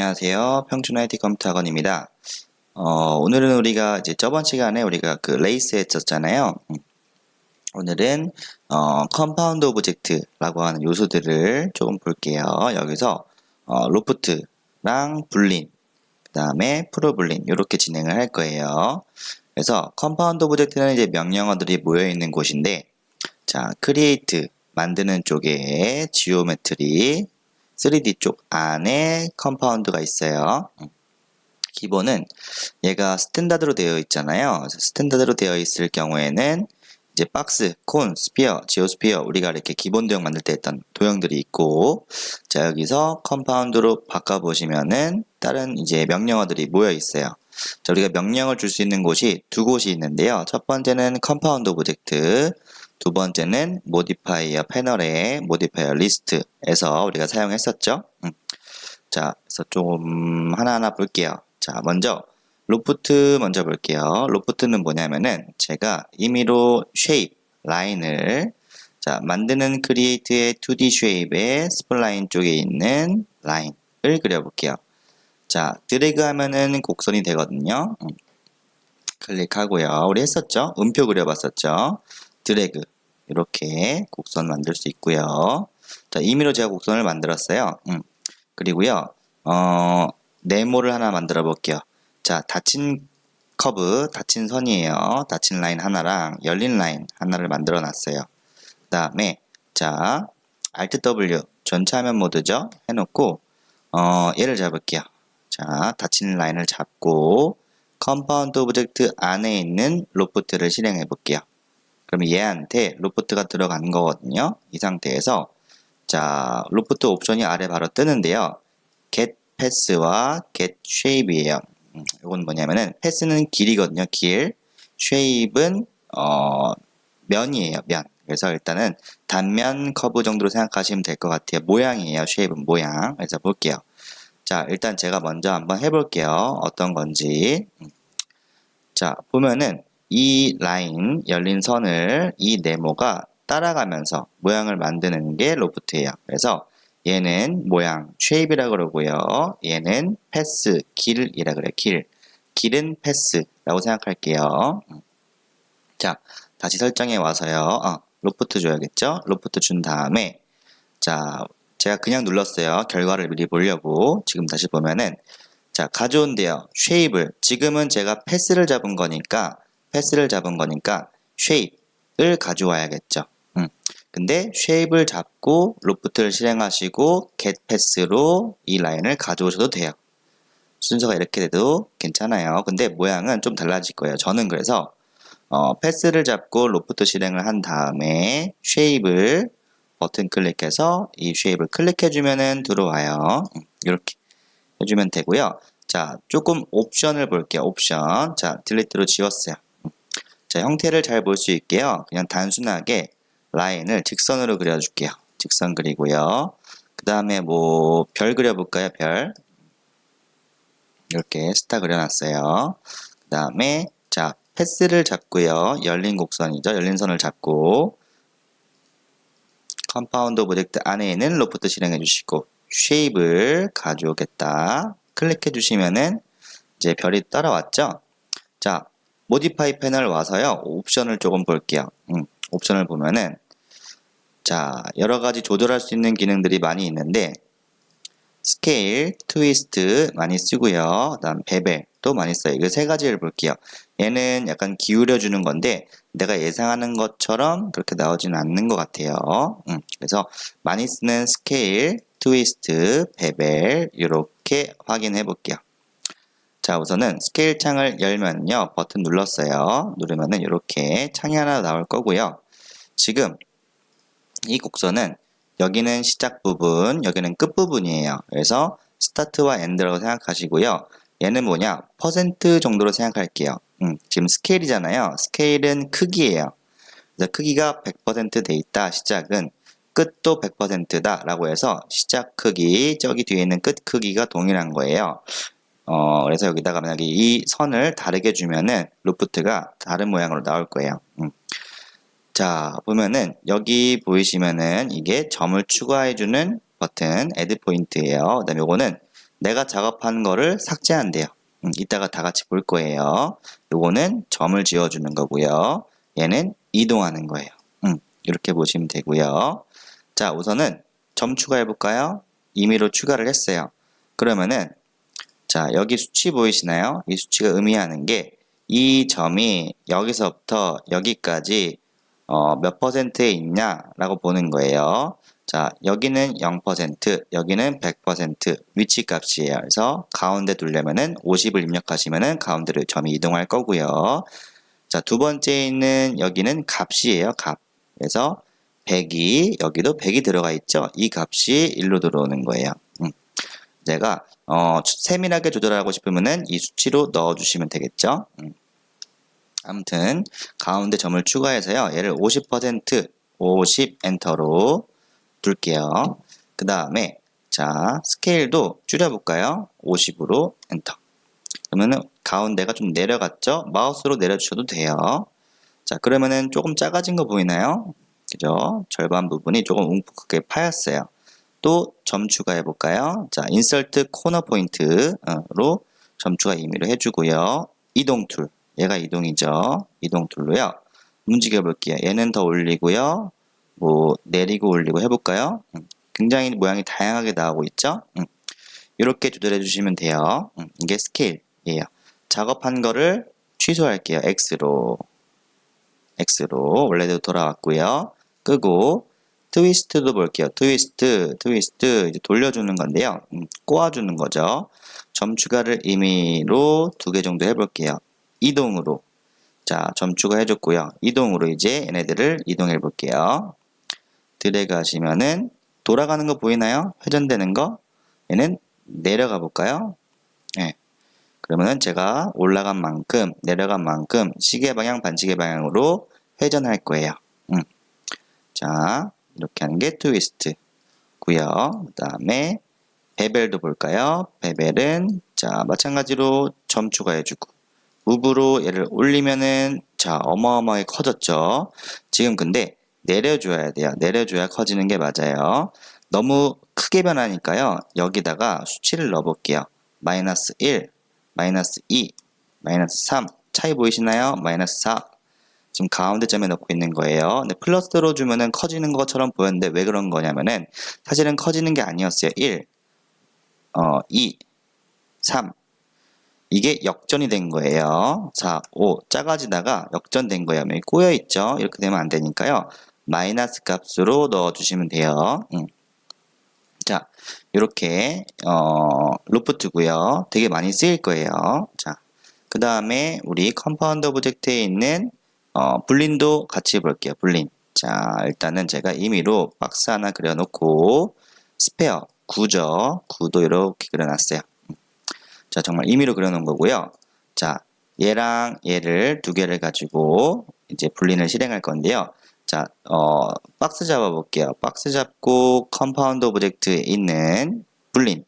안녕하세요. 평촌 IT 컴퓨터 학원입니다. 오늘은 우리가 이제 저번 시간에 우리가 그 레이스 했었잖아요. 오늘은 컴파운드 오브젝트라고 하는 요소들을 조금 볼게요. 여기서 로프트랑 불린, 그 다음에 프로불린 이렇게 진행을 할 거예요. 그래서 컴파운드 오브젝트는 이제 명령어들이 모여 있는 곳인데, 자, 크리에이트 만드는 쪽에 지오메트리 3D 쪽 안에 컴파운드가 있어요. 기본은 얘가 스탠다드로 되어 있잖아요. 스탠다드로 되어 있을 경우에는 이제 박스, 콘, 스피어, 지오스피어 우리가 이렇게 기본 도형 만들 때 했던 도형들이 있고, 자, 여기서 컴파운드로 바꿔보시면은 다른 이제 명령어들이 모여 있어요. 자, 우리가 명령을 줄 수 있는 곳이 두 곳이 있는데요. 첫 번째는 컴파운드 오브젝트, 두 번째는 모디파이어 패널의 모디파이어 리스트에서 우리가 사용했었죠. 자, 그래서 좀 하나하나 볼게요. 자, 먼저 로프트 먼저 볼게요. 로프트는 뭐냐면은 제가 임의로 쉐입 라인을 만드는 크리에이트의 2D 쉐입의 스플라인 쪽에 있는 라인을 그려볼게요. 자, 드래그 하면은 곡선이 되거든요. 클릭하고요. 우리 했었죠? 음표 그려봤었죠? 드래그 이렇게 곡선 만들 수 있고요. 자, 임의로 제가 곡선을 만들었어요. 그리고요, 네모를 하나 만들어 볼게요. 자, 닫힌 커브, 닫힌 선이에요. 닫힌 라인 하나랑 열린 라인 하나를 만들어 놨어요. 그 다음에, 자, Alt W, 전체 화면 모드죠? 해놓고, 얘를 잡을게요. 자, 닫힌 라인을 잡고, 컴파운드 오브젝트 안에 있는 로프트를 실행해 볼게요. 그러면 얘한테 로프트가 들어간 거거든요. 이 상태에서 자, 로프트 옵션이 아래 바로 뜨는데요. get pass와 get shape이에요. 이건 뭐냐면은 pass는 길이거든요. 길. shape은 면이에요. 면. 그래서 일단은 단면 커브 정도로 생각하시면 될 것 같아요. 모양이에요. shape은 모양. 그래서 볼게요. 자, 일단 제가 먼저 한번 해볼게요. 어떤 건지. 자, 보면은 이 라인, 열린 선을 이 네모가 따라가면서 모양을 만드는 게 로프트예요. 그래서 얘는 모양, 쉐입이라고 그러고요. 얘는 패스, 길이라 그래요. 길. 길은 패스라고 생각할게요. 자, 다시 설정에 와서요. 로프트 줘야겠죠? 로프트 준 다음에 자, 제가 그냥 눌렀어요. 결과를 미리 보려고. 지금 다시 보면은 자, 가져온대요. 쉐입을. 지금은 제가 패스를 잡은 거니까 쉐입을 가져와야겠죠. 근데 쉐입을 잡고 로프트를 실행하시고 get 패스로 이 라인을 가져오셔도 돼요. 순서가 이렇게 돼도 괜찮아요. 근데 모양은 좀 달라질 거예요. 저는 그래서 패스를 잡고 로프트 실행을 한 다음에 쉐입을 버튼 클릭해서 이 쉐입을 클릭해주면은 들어와요. 이렇게 해주면 되고요. 자, 조금 옵션을 볼게요. 옵션. 자, 딜리트로 지웠어요. 자, 형태를 잘 볼 수 있게요. 그냥 단순하게 라인을 직선으로 그려줄게요. 직선 그리고요. 그 다음에 뭐 별 그려볼까요? 별. 이렇게 스타 그려놨어요. 그 다음에 자, 패스를 잡고요. 열린 곡선이죠. 열린 선을 잡고 컴파운드 오브젝트 안에 있는 로프트 실행해 주시고 쉐입을 가져오겠다. 클릭해 주시면은 이제 별이 따라왔죠. 자, 모디파이 패널 와서요. 옵션을 조금 볼게요. 옵션을 보면은 자, 여러 가지 조절할 수 있는 기능들이 많이 있는데 스케일, 트위스트 많이 쓰고요. 그다음 베벨도 많이 써요. 이거 세 가지를 볼게요. 얘는 약간 기울여 주는 건데 내가 예상하는 것처럼 그렇게 나오지는 않는 것 같아요. 그래서 많이 쓰는 스케일, 트위스트, 베벨 이렇게 확인해 볼게요. 자, 우선은 스케일 창을 열면요. 버튼 눌렀어요. 누르면은 이렇게 창이 하나 나올 거고요. 지금 이 곡선은 여기는 시작 부분, 여기는 끝 부분이에요. 그래서 스타트와 엔드라고 생각하시고요. 얘는 뭐냐? 퍼센트 정도로 생각할게요. 지금 스케일이잖아요. 스케일은 크기예요. 그래서 크기가 100% 돼 있다. 시작은 끝도 100%다 라고 해서 시작 크기, 저기 뒤에 있는 끝 크기가 동일한 거예요. 그래서 여기다가 만약에 이 선을 다르게 주면은 로프트가 다른 모양으로 나올 거예요. 자, 보면은 여기 보이시면은 이게 점을 추가해주는 버튼, add 포인트예요. 그 다음에 요거는 내가 작업한 거를 삭제한대요. 이따가 다 같이 볼 거예요. 요거는 점을 지어주는 거고요. 얘는 이동하는 거예요. 이렇게 보시면 되고요. 자, 우선은 점 추가해 볼까요? 임의로 추가를 했어요. 그러면은 자, 여기 수치 보이시나요? 이 수치가 의미하는 게 이 점이 여기서부터 여기까지 몇 퍼센트에 있냐라고 보는 거예요. 자, 여기는 0%, 여기는 100% 위치 값이에요. 그래서 가운데 두려면은 50을 입력하시면은 가운데로 점이 이동할 거고요. 자, 두 번째에 있는 여기는 값이에요. 값. 그래서 100이 여기도 100이 들어가 있죠. 이 값이 1로 들어오는 거예요. 내가 세밀하게 조절하고 싶으면은 이 수치로 넣어주시면 되겠죠. 아무튼 가운데 점을 추가해서요. 얘를 50% 50 엔터로 둘게요. 그 다음에 자 스케일도 줄여볼까요? 50으로 엔터. 그러면은 가운데가 좀 내려갔죠? 마우스로 내려주셔도 돼요. 자 그러면은 조금 작아진 거 보이나요? 그죠? 절반 부분이 조금 움푹하게 파였어요. 또 점 추가해 볼까요? 자, 인서트 코너 포인트로 점 추가 임의로 해주고요. 이동 툴, 얘가 이동이죠. 이동 툴로요. 움직여 볼게요. 얘는 더 올리고요. 뭐 내리고 올리고 해볼까요? 굉장히 모양이 다양하게 나오고 있죠. 이렇게 조절해 주시면 돼요. 이게 스케일이에요. 작업한 거를 취소할게요. X로 원래대로 돌아왔고요. 끄고 트위스트도 볼게요. 트위스트 이제 돌려주는 건데요. 꼬아주는 거죠. 점 추가를 임의로 2개 정도 해볼게요. 이동으로 자, 점 추가해줬고요. 이동으로 이제 얘네들을 이동해 볼게요. 드래그 하시면은 돌아가는 거 보이나요? 회전되는 거? 얘는 내려가 볼까요? 네. 그러면은 제가 올라간 만큼 내려간 만큼 시계 방향 반시계 방향으로 회전할 거예요. 자 이렇게 하는 게 트위스트고요. 그 다음에 베벨도 볼까요? 베벨은 자 마찬가지로 점 추가해주고 무브로 얘를 올리면은 자 어마어마하게 커졌죠. 지금 근데 내려줘야 돼요. 내려줘야 커지는 게 맞아요. 너무 크게 변하니까요. 여기다가 수치를 넣어볼게요. 마이너스 1, 마이너스 2, 마이너스 3 차이 보이시나요? 마이너스 4 지금 가운데 점에 넣고 있는 거예요. 근데 플러스로 주면은 커지는 것처럼 보였는데 왜 그런 거냐면은 사실은 커지는 게 아니었어요. 1, 2, 3 이게 역전이 된 거예요. 4, 5 작아지다가 역전된 거예요. 여기 꼬여 있죠. 이렇게 되면 안 되니까요. 마이너스 값으로 넣어주시면 돼요. 자, 이렇게 로프트고요. 되게 많이 쓰일 거예요. 자, 그 다음에 우리 컴파운드 오브젝트에 있는 불린도 같이 볼게요. 불린. 자, 일단은 제가 임의로 박스 하나 그려놓고 스페어, 구죠. 구도 이렇게 그려놨어요. 자, 정말 임의로 그려놓은 거고요. 자, 얘랑 얘를 2개를 가지고 이제 불린을 실행할 건데요. 자, 박스 잡아볼게요. 박스 잡고 컴파운드 오브젝트에 있는 불린.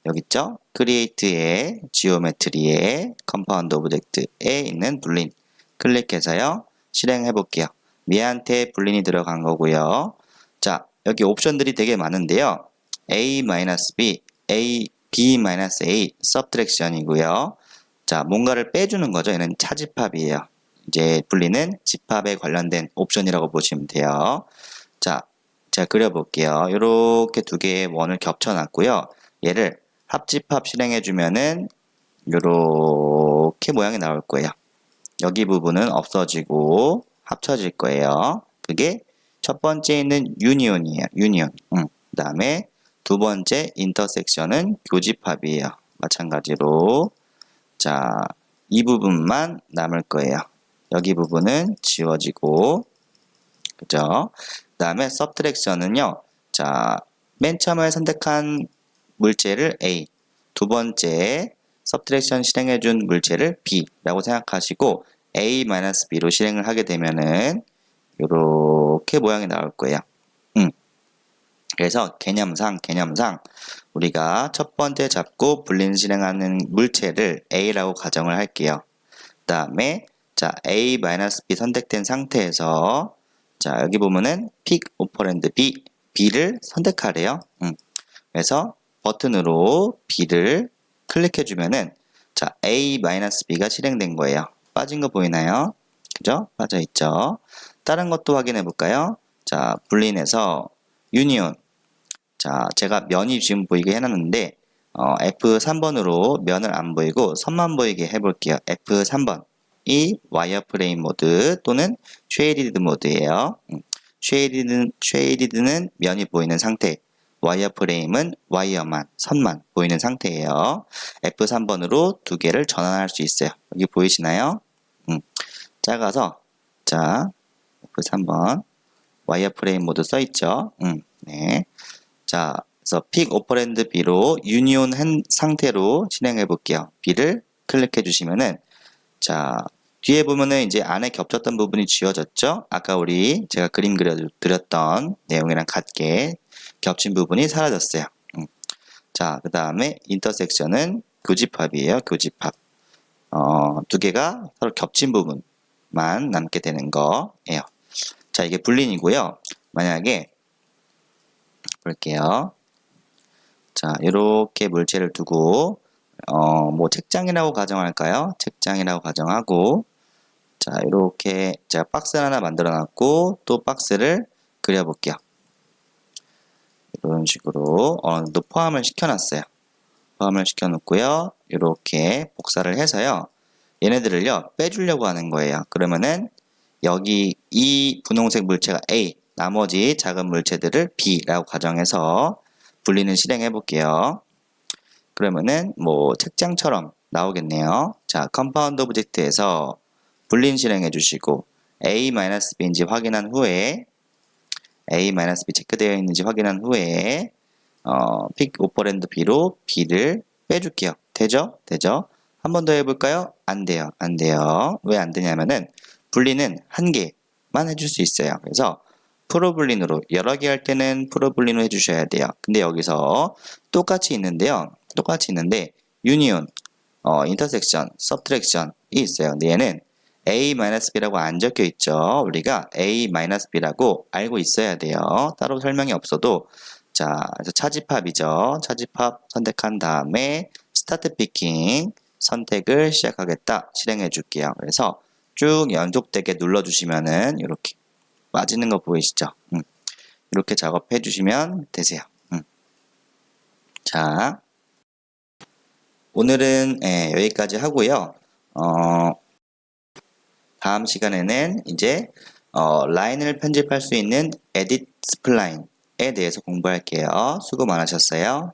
여기 있죠? 크리에이트의 지오메트리의 컴파운드 오브젝트에 있는 불린. 클릭해서요. 실행해 볼게요. 얘한테 불린이 들어간 거고요. 자, 여기 옵션들이 되게 많은데요. A-B, B-A, 서브트랙션이고요. 자, 뭔가를 빼주는 거죠. 얘는 차집합이에요. 이제 불리는 집합에 관련된 옵션이라고 보시면 돼요. 자, 제가 그려볼게요. 이렇게 2개의 원을 겹쳐놨고요. 얘를 합집합 실행해주면은 이렇게 모양이 나올 거예요. 여기 부분은 없어지고 합쳐질 거예요. 그게 첫 번째 있는 유니온이에요. 유니온. 그 다음에 두 번째 인터섹션은 교집합이에요. 마찬가지로 자, 이 부분만 남을 거예요. 여기 부분은 지워지고 그죠? 그 다음에 서브트랙션은요. 자, 맨 처음에 선택한 물체를 A, 두 번째 서브트랙션 실행해준 물체를 B라고 생각하시고 A-B로 실행을 하게 되면은 이렇게 모양이 나올 거예요. 그래서 개념상 우리가 첫 번째 잡고 불린 실행하는 물체를 A라고 가정을 할게요. 그 다음에 자 A-B 선택된 상태에서 자 여기 보면은 pick 오퍼랜드 B를 선택하래요. 그래서 버튼으로 B를 클릭해 주면은 자, A-B가 실행된 거예요. 빠진 거 보이나요? 그죠? 빠져 있죠. 다른 것도 확인해 볼까요? 자, 불린에서 유니온. 자, 제가 면이 지금 보이게 해놨는데 F3번으로 면을 안 보이고 선만 보이게 해볼게요. F3번. 이 와이어프레임 모드 또는 쉐이디드 모드예요. 쉐이디드는 면이 보이는 상태. 와이어프레임은 와이어만, 선만 보이는 상태예요. F3번으로 두 개를 전환할 수 있어요. 여기 보이시나요? 작아서 자 F3번 와이어프레임 모드 써있죠. 네. 자, 그래서 픽 오퍼랜드 B로 유니온 한 상태로 진행해 볼게요. B를 클릭해 주시면은 자, 뒤에 보면은 이제 안에 겹쳤던 부분이 지워졌죠? 아까 제가 그림 그려드렸던 내용이랑 같게 겹친 부분이 사라졌어요. 자, 그 다음에 인터섹션은 교집합이에요. 교집합. 두 개가 서로 겹친 부분만 남게 되는 거예요. 자, 이게 불린이고요. 만약에 볼게요. 자, 이렇게 물체를 두고 뭐 책장이라고 가정할까요? 책장이라고 가정하고 자, 이렇게 제가 박스를 하나 만들어 놨고 또 박스를 그려 볼게요. 이런 식으로 어느 정도 포함을 시켜 놨어요. 포함을 시켜 놓고요. 이렇게 복사를 해서요. 얘네들을요, 빼주려고 하는 거예요. 그러면은 여기 이 분홍색 물체가 A, 나머지 작은 물체들을 B라고 가정해서 분리는 실행해 볼게요. 그러면은 뭐 책장처럼 나오겠네요. 자, 컴파운드 오브젝트에서 분린 실행해 주시고 A-B인지 확인한 후에 A-B 체크되어 있는지 확인한 후에 픽 오퍼랜드 B로 B를 빼줄게요. 되죠? 되죠? 한 번 더 해볼까요? 안 돼요. 안 돼요. 왜 안 되냐면은 분리는 한 개만 해줄 수 있어요. 그래서 프로블린으로 여러 개 할 때는 프로블린으로 해주셔야 돼요. 근데 여기서 똑같이 있는데요. 똑같이 있는데 유니온, 인터섹션, 서브트랙션이 있어요. 근데 얘는 A-B라고 안 적혀 있죠. 우리가 A-B라고 알고 있어야 돼요. 따로 설명이 없어도 자, 그래서 차집합이죠. 차집합 선택한 다음에 스타트 피킹 선택을 시작하겠다. 실행해 줄게요. 그래서 쭉 연속되게 눌러주시면은 이렇게 빠지는 거 보이시죠? 이렇게 작업해 주시면 되세요. 자, 오늘은 여기까지 하고요. 다음 시간에는 이제 라인을 편집할 수 있는 에딧 스플라인에 대해서 공부할게요. 수고 많으셨어요.